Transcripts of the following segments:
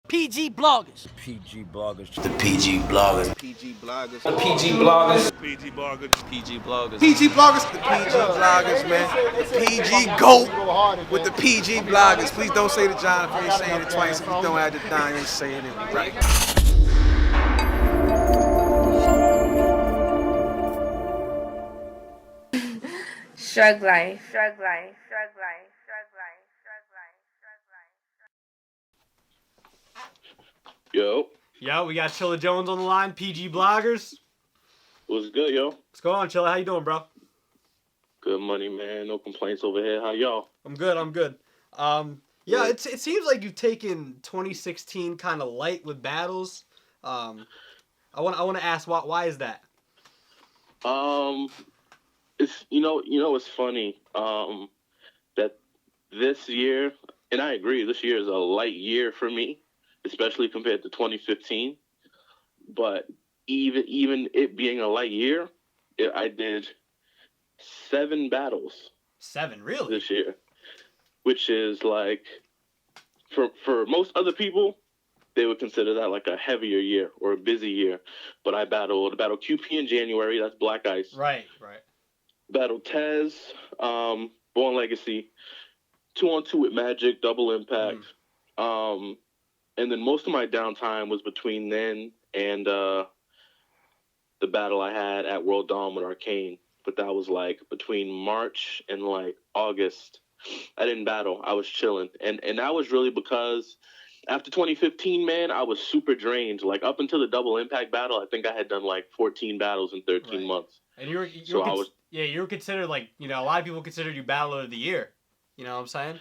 PG bloggers. PG bloggers. The PG bloggers. PG bloggers. The PG bloggers. PG bloggers. PG bloggers. PG bloggers. The PG bloggers, man. The PG GOAT with the PG bloggers. Please don't say the John if you ain't saying it twice. If you don't add the Don, you ain't saying it right. ShrugLife. ShrugLife. ShrugLife. ShrugLife. Yo, Yo, we got Chilla Jones on the line, PG bloggers. what's good, yo? What's going on, Chilla? How you doing, bro? Good money, man. No complaints over here. How y'all? I'm good. Yeah, it seems like you've taken 2016 kind of light with battles. I want to ask why is that? It's it's funny. That this year, and I agree, this year is a light year for me, especially compared to 2015. But even it being a light year, I did 7 battles. 7, really? This year, which is like, for most other people, they would consider that like a heavier year or a busy year. But I battled QP in January. That's Black Ice. Right. Battled Tez, Born Legacy, 2-on-2 with Magic, Double Impact. And then most of my downtime was between then and the battle I had at World Dawn with Arcane. But that was like between March and like August. I didn't battle. I was chilling. And that was really because after 2015, man, I was super drained. Like up until the Double Impact battle, I think I had done like 14 battles in 13 months. And you were considered, like, a lot of people considered you battler of the year. You know what I'm saying?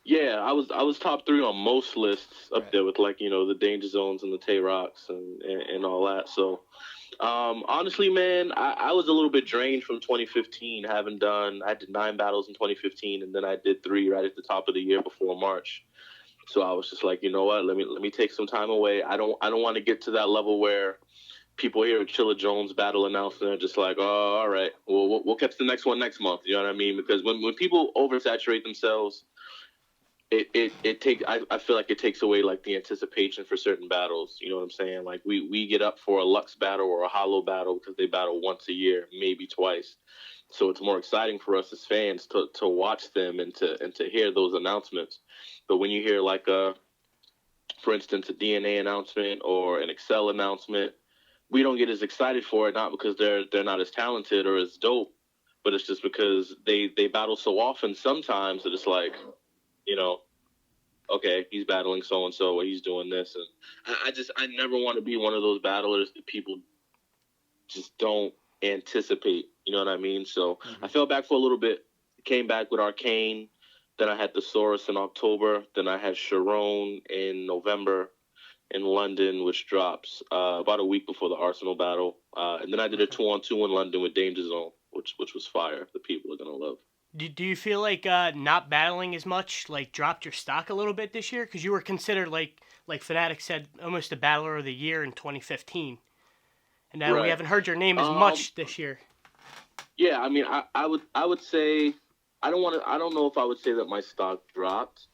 Yeah, I was top 3 on most lists up there with, like, the Danger Zones and the Tay Rocks and all that. So, honestly, man, I was a little bit drained from 2015, I did 9 battles in 2015, and then I did 3 right at the top of the year before March. So I was just like, you know what, let me take some time away. I don't want to get to that level where people hear a Chilla Jones battle announcement and just like, oh, all right, well, we'll catch the next one next month. You know what I mean? Because when people oversaturate themselves, I feel like it takes away like the anticipation for certain battles. You know what I'm saying? Like we get up for a Lux battle or a Hollow battle because they battle once a year, maybe twice. So it's more exciting for us as fans to watch them and to hear those announcements. But when you hear like for instance, a DNA announcement or an Excel announcement, we don't get as excited for it, not because they're not as talented or as dope, but it's just because they battle so often sometimes that it's like, okay, he's battling so-and-so, or he's doing this. And I never want to be one of those battlers that people just don't anticipate. You know what I mean? So I fell back for a little bit, came back with Arcane. Then I had Thesaurus in October. Then I had Sharon in November in London, which drops about a week before the Arsenal battle. And then I did a 2-on-2 in London with Danger Zone, which was fire. The people are going to love. Do you feel like not battling as much like dropped your stock a little bit this year? Because you were considered, like Fnatic said, almost a battler of the year in 2015, and now we haven't heard your name as much this year. Yeah, I mean, I would say I don't know if I would say that my stock dropped,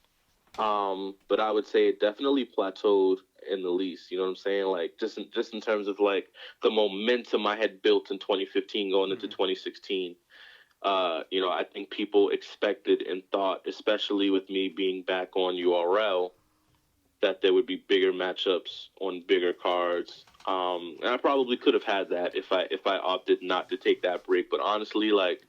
but I would say it definitely plateaued in the least. You know what I'm saying? Like just in terms of like the momentum I had built in 2015 going into 2016. I think people expected and thought, especially with me being back on URL, that there would be bigger matchups on bigger cards. And I probably could have had that if I opted not to take that break. But honestly, like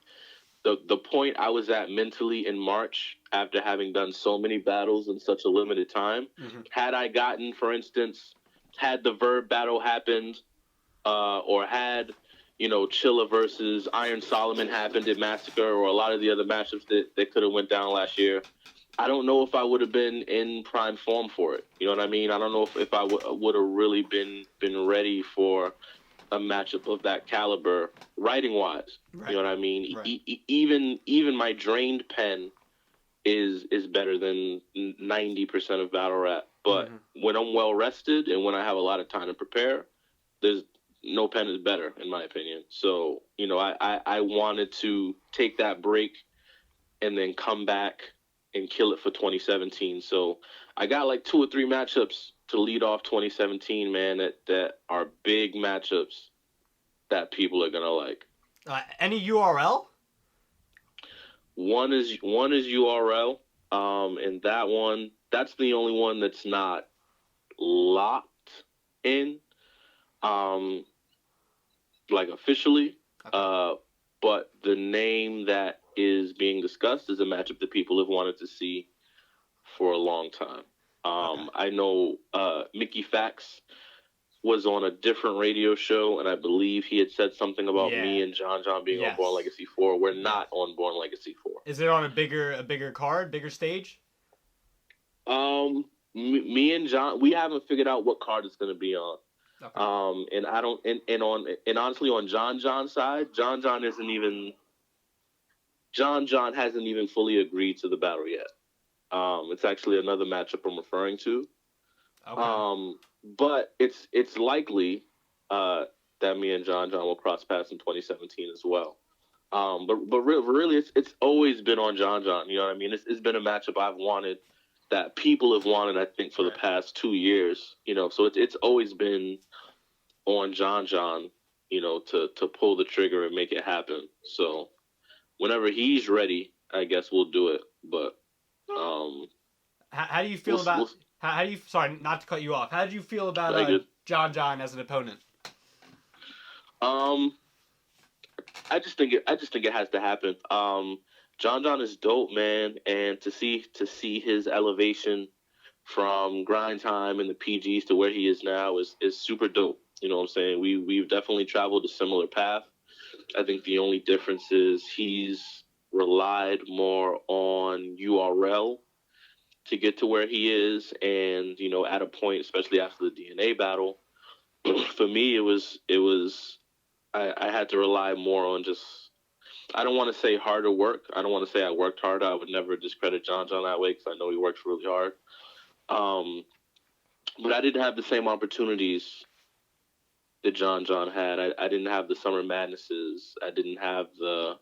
the point I was at mentally in March, after having done so many battles in such a limited time, had I gotten, for instance, had the Verb battle happened, or had Chilla versus Iron Solomon happened at Massacre, or a lot of the other matchups that could have went down last year, I don't know if I would have been in prime form for it. You know what I mean? I don't know if I would have really been ready for a matchup of that caliber, writing-wise. Right. You know what I mean? Right. Even my drained pen is better than 90% of battle rap. But when I'm well-rested and when I have a lot of time to prepare, there's no pen is better, in my opinion. So, I wanted to take that break and then come back and kill it for 2017. So I got like 2 or 3 matchups to lead off 2017, man. That are big matchups that people are gonna like. Any URL? One is URL, and that's the only one that's not locked in, like officially. Okay. But the name that is being discussed is a matchup that people have wanted to see for a long time. Okay. I know Mickey Fax was on a different radio show, and I believe he had said something about me and John being on Born Legacy 4. We're not on Born Legacy 4. Is it on a bigger card, bigger stage? Me and John, we haven't figured out what card it's going to be on. Okay. And I don't, and honestly, on John's side, John hasn't even fully agreed to the battle yet. It's actually another matchup I'm referring to. Okay. But it's likely that me and John will cross paths in 2017 as well. But really, it's always been on John. You know what I mean? It's been a matchup I've wanted, that people have wanted, I think, for the past 2 years. You know, so it's always been on John. You know, to pull the trigger and make it happen. So whenever he's ready, I guess we'll do it. But how do you feel about? How do you? Sorry, not to cut you off. How did you feel about John as an opponent? I just think it has to happen. John is dope, man, and to see his elevation from grind time in the PGs to where he is now is super dope. You know what I'm saying? We've definitely traveled a similar path. I think the only difference is he's relied more on URL to get to where he is, and you know, at a point, especially after the DNA battle, for me, it was I had to rely more on just, I don't want to say harder work. I don't want to say I worked harder. I would never discredit John that way, because I know he works really hard. But I didn't have the same opportunities that John had. I didn't have the Summer Madnesses. I didn't have the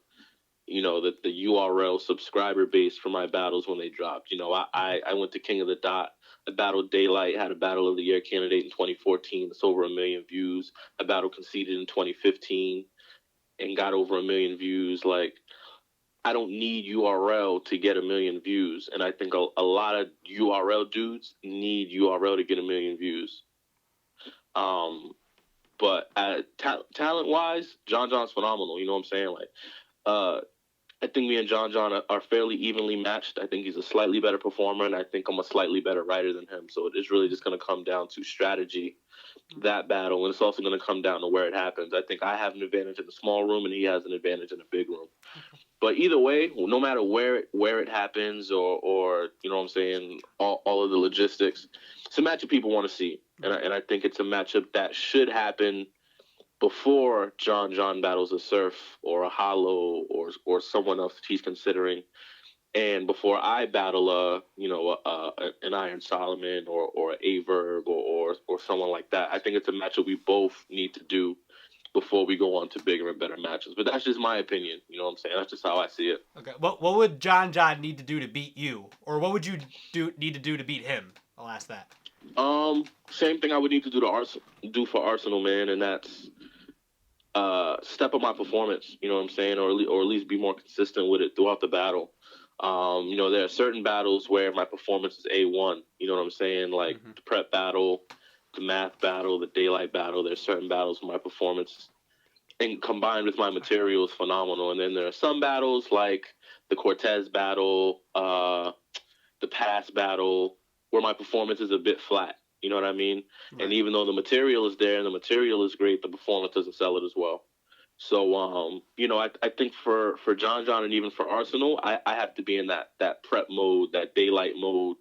URL subscriber base for my battles when they dropped. You know, I went to King of the Dot. I battled Daylight, had a Battle of the Year candidate in 2014. That's over 1 million views. I battle conceded in 2015 and got over 1 million views. Like, I don't need URL to get 1 million views. And I think a lot of URL dudes need URL to get 1 million views. But talent-wise, John's phenomenal. You know what I'm saying? Like, I think me and John are fairly evenly matched. I think he's a slightly better performer, and I think I'm a slightly better writer than him. So it's really just going to come down to strategy, that battle, and it's also going to come down to where it happens. I think I have an advantage in the small room, and he has an advantage in the big room. But either way, no matter where it happens, or you know what I'm saying, all of the logistics, it's a matchup people want to see, and I think it's a matchup that should happen before John battles a Surf or a Hollow or someone else he's considering, and before I battle an Iron Solomon or an Averb or someone like that. I think it's a matchup we both need to do before we go on to bigger and better matches. But that's just my opinion. You know what I'm saying? That's just how I see it. Okay. What would John need to do to beat you, or what would you need to do to beat him? I'll ask that. Same thing I would need to do for Arsenal, man, and that's step up my performance, you know what I'm saying, or at least be more consistent with it throughout the battle. You know, there are certain battles where my performance is A1, you know what I'm saying, like the prep battle, the math battle, the daylight battle. There's certain battles where my performance, and combined with my material, is phenomenal. And then there are some battles like the Cortez battle, the pass battle, where my performance is a bit flat. You know what I mean? Right. And even though the material is there and the material is great, the performance doesn't sell it as well. So, you know, I think for John and even for Arsenal, I have to be in that prep mode, that daylight mode,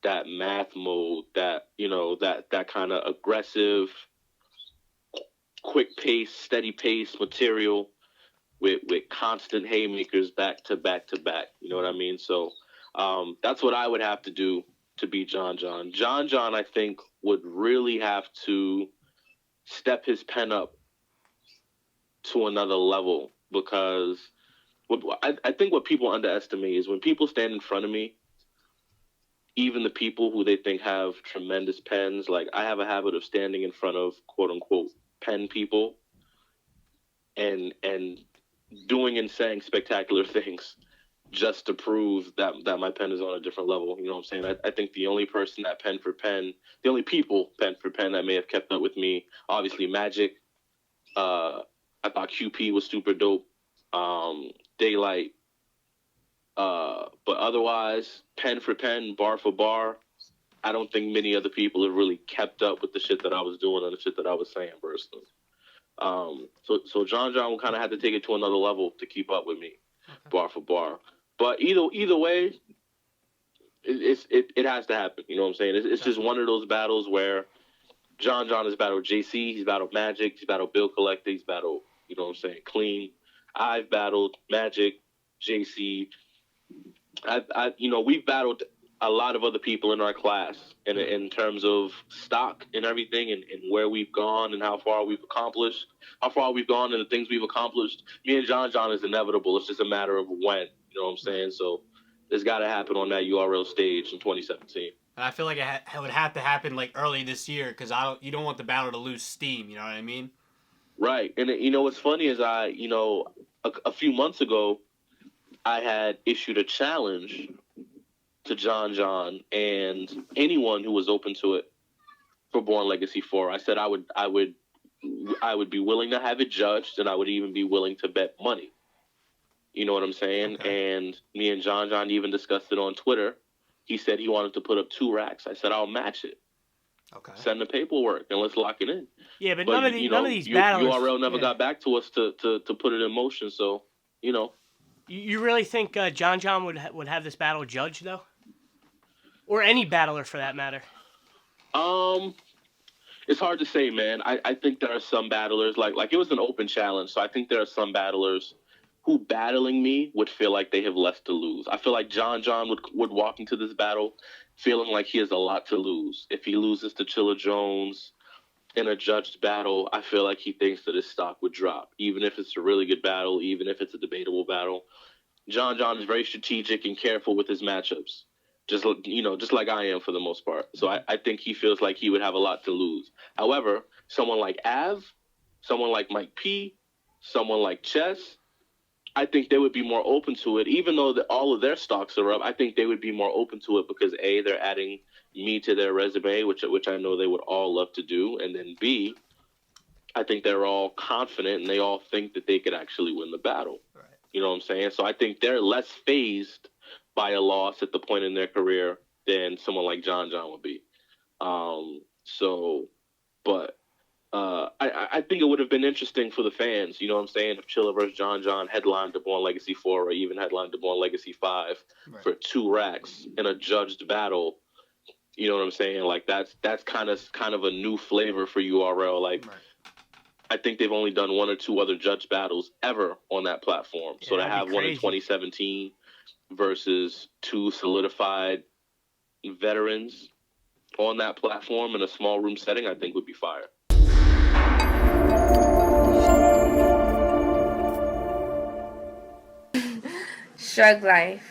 that math mode, that, you know, that kind of aggressive, quick pace, steady pace material with constant haymakers back to back to back. You know what I mean? So that's what I would have to do to beat John. John, I think, would really have to step his pen up to another level, because I think what people underestimate is when people stand in front of me even the people who they think have tremendous pens, like I have a habit of standing in front of quote unquote pen people and doing and saying spectacular things just to prove that my pen is on a different level. You know what I'm saying? I think the only person that the only people pen for pen that may have kept up with me, obviously Magic. I thought QP was super dope. Daylight. But otherwise, pen for pen, bar for bar, I don't think many other people have really kept up with the shit that I was doing and the shit that I was saying personally. So John kind of had to take it to another level to keep up with me, bar for bar. But either way, it has to happen. You know what I'm saying? It's just one of those battles where John has battled JC, he's battled Magic, he's battled Bill Collector, he's battled, you know what I'm saying, Clean. I've battled Magic, JC. We've battled a lot of other people in our class in terms of stock and everything and where we've gone and how far we've gone and the things we've accomplished. Me and John is inevitable. It's just a matter of when, you know what I'm saying? So it's got to happen on that URL stage in 2017. And I feel like it would have to happen like early this year because you don't want the battle to lose steam. You know what I mean? Right. And what's funny is a few months ago, I had issued a challenge to John and anyone who was open to it for Born Legacy 4. I said I would be willing to have it judged, and I would even be willing to bet money. You know what I'm saying? Okay. And me and John even discussed it on Twitter. He said he wanted to put up 2 racks. I said I'll match it. Okay. Send the paperwork and let's lock it in. Yeah, but none of these battles. URL never got back to us to put it in motion. So You really think John would have this battle judged though, or any battler for that matter? It's hard to say, man. I think there are some battlers like it was an open challenge, so I think there are some battlers who battling me would feel like they have less to lose. I feel like John would walk into this battle feeling like he has a lot to lose. If he loses to Chilla Jones in a judged battle, I feel like he thinks that his stock would drop, even if it's a really good battle, even if it's a debatable battle. John is very strategic and careful with his matchups, just like I am for the most part. So I think he feels like he would have a lot to lose. However, someone like Av, someone like Mike P, someone like Chess, I think they would be more open to it, even though all of their stocks are up. I think they would be more open to it because A, they're adding me to their resume, which I know they would all love to do, and then B, I think they're all confident and they all think that they could actually win the battle. Right. You know what I'm saying? So I think they're less fazed by a loss at the point in their career than someone like John would be. I think it would have been interesting for the fans, you know what I'm saying, if Chilla versus John headlined the Born Legacy 4 or even headlined the Born Legacy 5 for 2 racks in a judged battle. You know what I'm saying? Like that's kind of a new flavor for URL. Like I think they've only done 1 or 2 other judged battles ever on that platform. Yeah, so to have one in 2017 versus 2 solidified veterans on that platform in a small room setting, I think would be fire. ShrugLife.